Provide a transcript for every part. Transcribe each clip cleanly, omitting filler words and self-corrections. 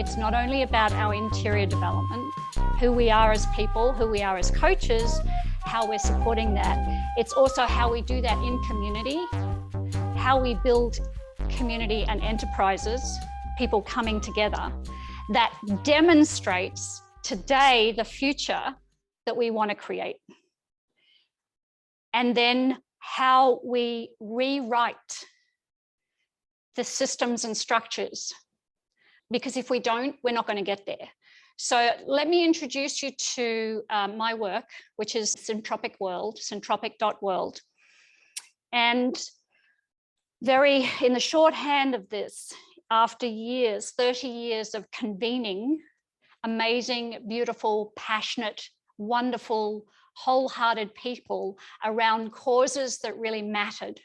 It's not only about our interior development, who we are as people, who we are as coaches, how we're supporting that. It's also how we do that in community, how we build community and enterprises, people coming together, that demonstrates today the future that we want to create. And then how we rewrite the systems and structures. Because if we don't, we're not going to get there. So let me introduce you to my work, which is Syntropic World, syntropic.world. And in the shorthand of this, after years, 30 years of convening amazing, beautiful, passionate, wonderful, wholehearted people around causes that really mattered,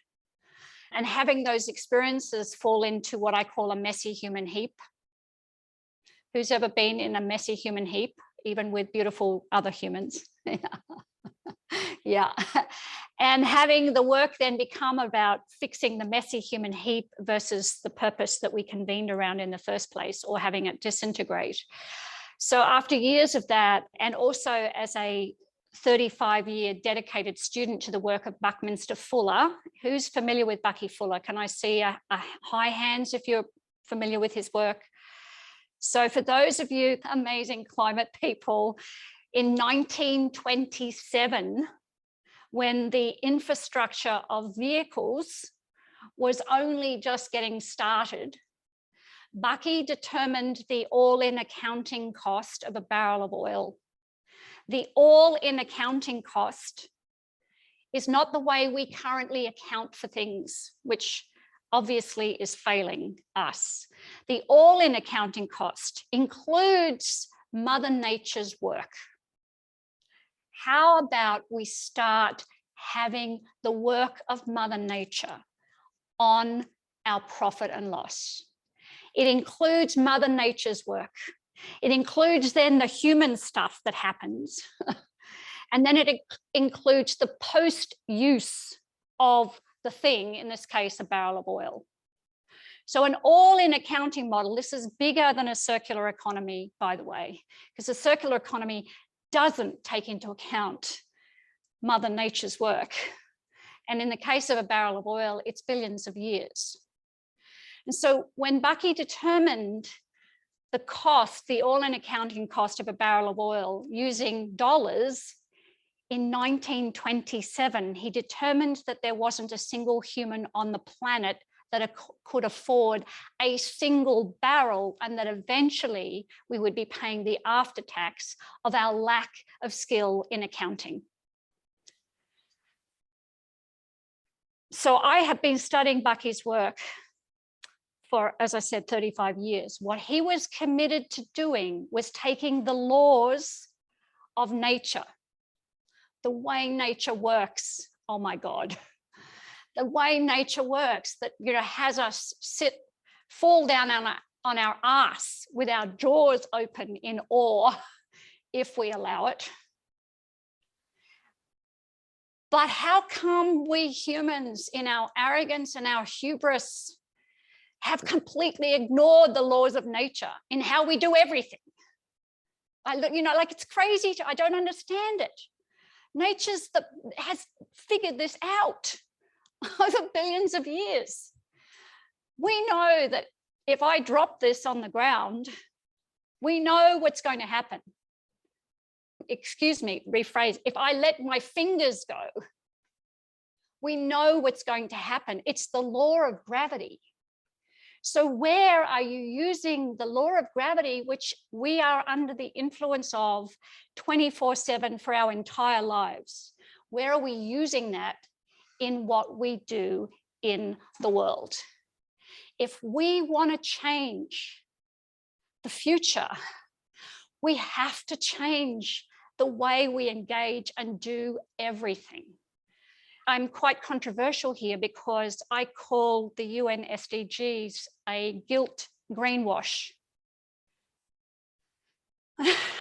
and having those experiences fall into what I call a messy human heap. Who's ever been in a messy human heap, even with beautiful other humans? Yeah. And having the work then become about fixing the messy human heap versus the purpose that we convened around in the first place, or having it disintegrate. So after years of that, and also as a 35-year dedicated student to the work of Buckminster Fuller, who's familiar with Bucky Fuller? Can I see a high hands if you're familiar with his work? So for those of you amazing climate people, in 1927, when the infrastructure of vehicles was only just getting started, Bucky determined the all-in accounting cost of a barrel of oil. The all-in accounting cost is not the way we currently account for things, which obviously is failing us. The all-in accounting cost includes Mother Nature's work. How about we start having the work of Mother Nature on our profit and loss? It includes Mother Nature's work. It includes then the human stuff that happens. And then it includes the post-use of the thing, in this case, a barrel of oil. So an all-in accounting model, this is bigger than a circular economy, by the way, because a circular economy doesn't take into account Mother Nature's work. And in the case of a barrel of oil, it's billions of years. And so when Bucky determined the cost, the all-in accounting cost of a barrel of oil using dollars, in 1927, he determined that there wasn't a single human on the planet that could afford a single barrel, and that eventually we would be paying the after tax of our lack of skill in accounting. So I have been studying Bucky's work for, as I said, 35 years. What he was committed to doing was taking the laws of nature, the way nature works, oh my God, the way nature works that, you know, has us fall down on our ass with our jaws open in awe, if we allow it. But how come we humans, in our arrogance and our hubris, have completely ignored the laws of nature in how we do everything? It's crazy. I don't understand it. Nature's has figured this out over billions of years. We know that if I drop this on the ground, we know what's going to happen. Excuse me, rephrase. If I let my fingers go, we know what's going to happen. It's the law of gravity. So where are you using the law of gravity, which we are under the influence of 24/7 for our entire lives? Where are we using that in what we do in the world? If we want to change the future, we have to change the way we engage and do everything. I'm quite controversial here because I call the UN SDGs a guilt greenwash.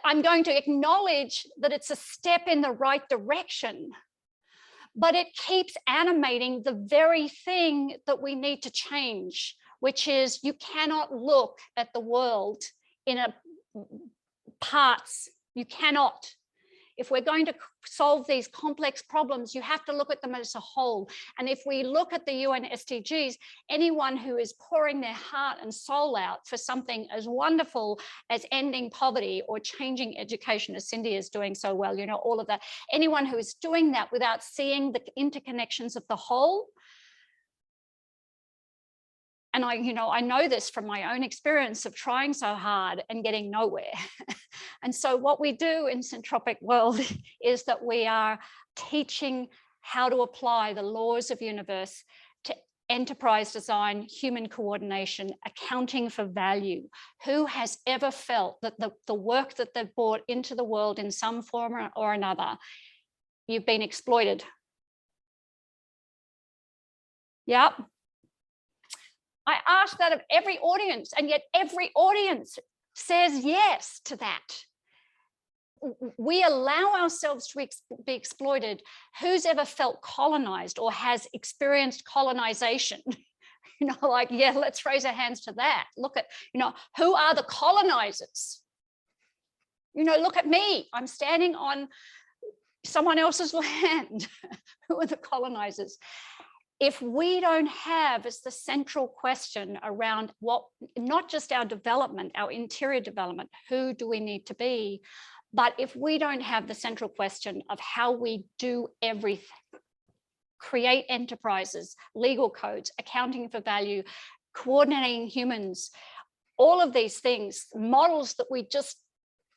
I'm going to acknowledge that it's a step in the right direction, but it keeps animating the very thing that we need to change, which is you cannot look at the world in parts. You cannot. If we're going to solve these complex problems, you have to look at them as a whole. And if we look at the UN SDGs, anyone who is pouring their heart and soul out for something as wonderful as ending poverty or changing education, as Cindy is doing so well, you know, all of that, anyone who is doing that without seeing the interconnections of the whole. And I know this from my own experience of trying so hard and getting nowhere. And so what we do in Syntropic World is that we are teaching how to apply the laws of universe to enterprise design, human coordination, accounting for value. Who has ever felt that the work that they've brought into the world in some form or another, you've been exploited? Yep. I ask that of every audience, and yet every audience says yes to that. We allow ourselves to be exploited. Who's ever felt colonized or has experienced colonization? You know, like, yeah, let's raise our hands to that. Look at, you know, who are the colonizers? You know, look at me. I'm standing on someone else's land. Who are the colonizers? If we don't have as the central question around what, not just our development, our interior development, who do we need to be, but if we don't have the central question of how we do everything, create enterprises, legal codes, accounting for value, coordinating humans, all of these things, models that we just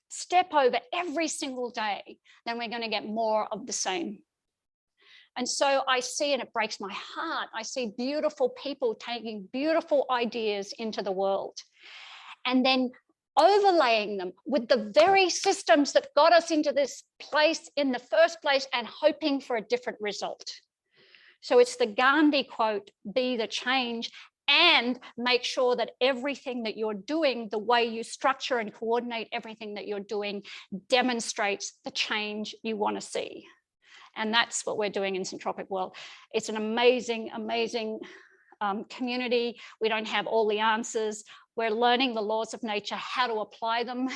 step over every single day, then we're going to get more of the same. And so I see, and it breaks my heart, I see beautiful people taking beautiful ideas into the world and then overlaying them with the very systems that got us into this place in the first place and hoping for a different result. So it's the Gandhi quote, be the change, and make sure that everything that you're doing, the way you structure and coordinate everything that you're doing, demonstrates the change you want to see. And that's what we're doing in Syntropic World. It's an amazing, amazing community. We don't have all the answers. We're learning the laws of nature, how to apply them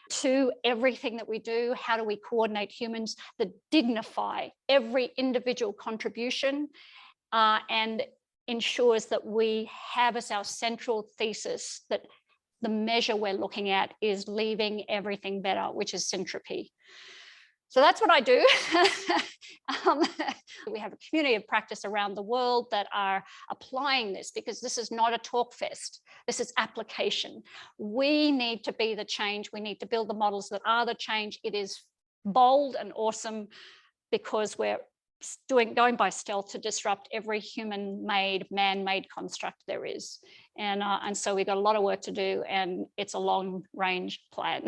to everything that we do. How do we coordinate humans that dignify every individual contribution and ensures that we have as our central thesis that the measure we're looking at is leaving everything better, which is syntropy. So that's what I do. We have a community of practice around the world that are applying this, because this is not a talk fest. This is application. We need to be the change. We need to build the models that are the change. It is bold and awesome because we're going by stealth to disrupt every human-made, man-made construct there is. And so we've got a lot of work to do, and it's a long-range plan.